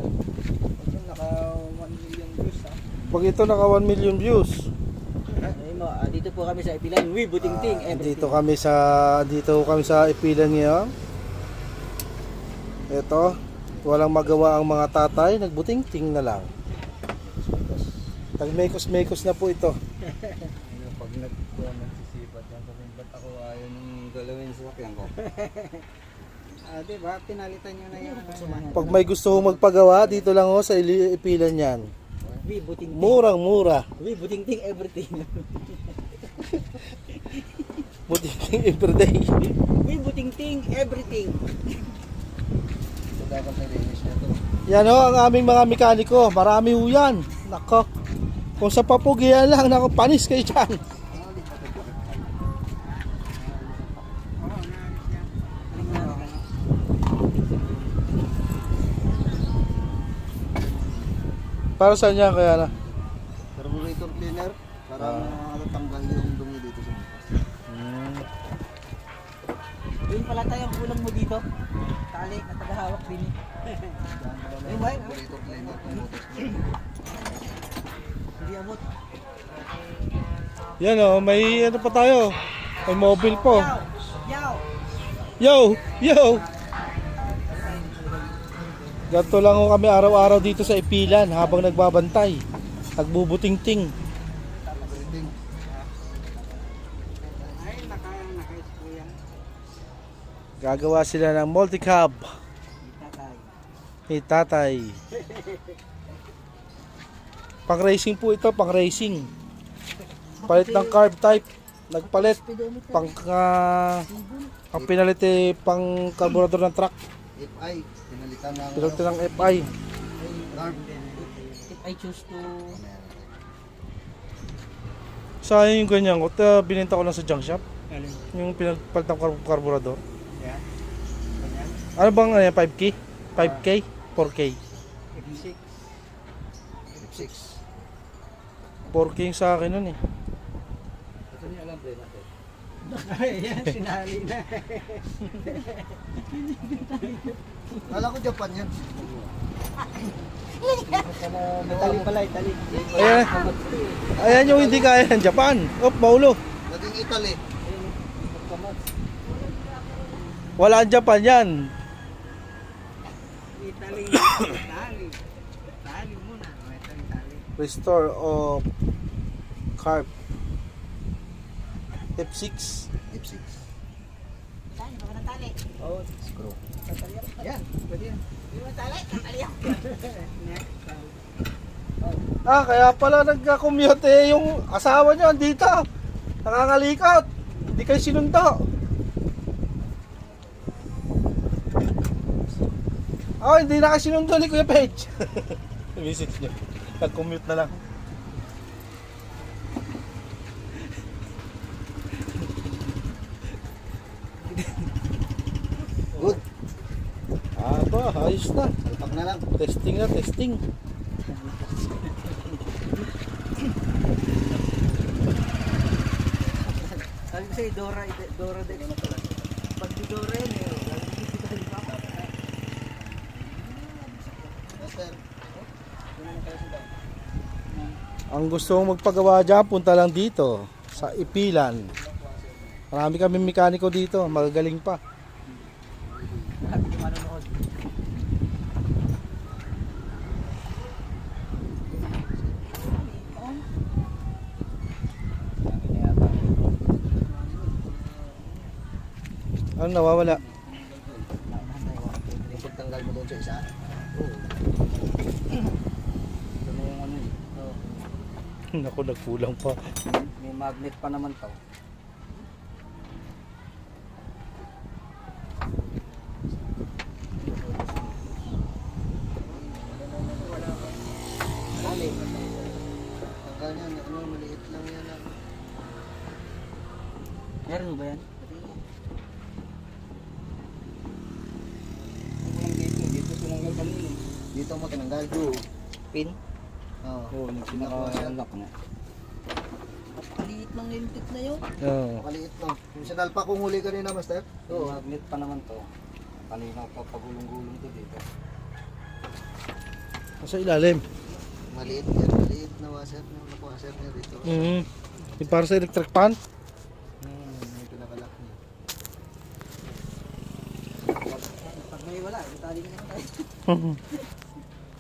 Ito naka 1 million views ha. Pag ito naka 1 million views. Dito po kami sa Ipilan. Uy, buting-ting. Dito kami sa Ipilan ngayon. Ito, walang magawa ang mga tatay, nagbuting-ting na lang. Tagmekos-mekos na po ito. Pag nagsisipat yan, sabihin ba't ako ayaw nung galawin sa sakyan ko? Diba? Pinalitan nyo na yung Pag may gusto kong magpagawa, dito lang sa Ipilan yan. Uy, buting-ting. Murang-mura. Uy, buting-ting everything. Buting-ting everyday. Uy, buting-ting everything. So dapat nalinis na ito. Yan ho, ang aming mga mekaniko. Marami ho yan. Nako. Kung sa papugian lang, nako, panis kayo dyan. Para saan yan kaya na? Carburetor cleaner para matatanggal yung dumi dito sa bukas. Yun pala tayo ang kulang mo dito. Tali na tagahawak din. Carburetor cleaner kung butas mo. Hindi abot. Yan o, may ano pa tayo. May mobile po. Yaw! Yo! Yo! Ganito lang ho kami araw-araw dito sa Ipilan habang nagbabantay. Nagbubuting-ting. Ay, naka-screw yan. Gagawa sila ng multi-cab. Tatay. Hey tatay. Pang racing po ito, pang racing. Palit ng carb type. Nagpalit. Ang pinalit pang carburetor ng truck. FI, pinalitan ng Pinalitan ng FI. carb. If I choose to... Sayang yung ganyan ko. Binenta ko lang sa junk shop. Yung pinagpalit ng carburetor. Yan. Ganyan. Ano bang 5K? 5K? 4K? F6. F6. 4K yung sa akin nun eh. Ito niya alam pre natin. Yan, sinali na. Kala ko Japan yan. Tali pala, tali. Ayan. Ayan yung hindi kaya ng Japan. Oh, Paulo. Naging Italy. Wala ang Japan yan. Tali. Tali. Tali muna. Ito yung tali. Restore of carb. F6. F6. Tali, baka na tali. Oh, screw. Yan, pwede yan. Hindi mo tali, tali yan. Ah, kaya pala nagka-commute yung asawa nyo andito. Nangangalikot. Hindi kayo sinundo. Oh, hindi na kayo sinundo ni Kuya Page. Message nyo. Nag-commute na lang. Good. Ah, ba, ayos na. Salpak na lang. Testing na, testing. Sabi ko sa'yo, Dora din. Pag di Dora yun eh. Master. Ang gusto mong magpagawa dyan, punta lang dito sa Ipilan. Marami kami mekaniko dito, magagaling pa. Sabi ko manonood. Ano nawawala? Pagtanggal mo doon sa isa. Ito na yung ano eh. Naku, nagkulang pa. May magnet pa naman to. Tanggal yan, ano, maliit lang yan. Meron mo ba yan? Dito tinanggal kanina. Dito mo tinanggal. Pin? Oo. Oo, Naka-unlock na. Maliit lang yung tip na yun. Oo. Maliit lang. Yung sinalpa kong huli kanina, Master. Oo, magnet pa naman to. Kanina pa pagulong-gulong to dito. Sa ilalim. Maliit yan, maliit na washer niya dito. Yung para sa electric pan. May pinakalak niya. Pag may wala, itali niya tayo.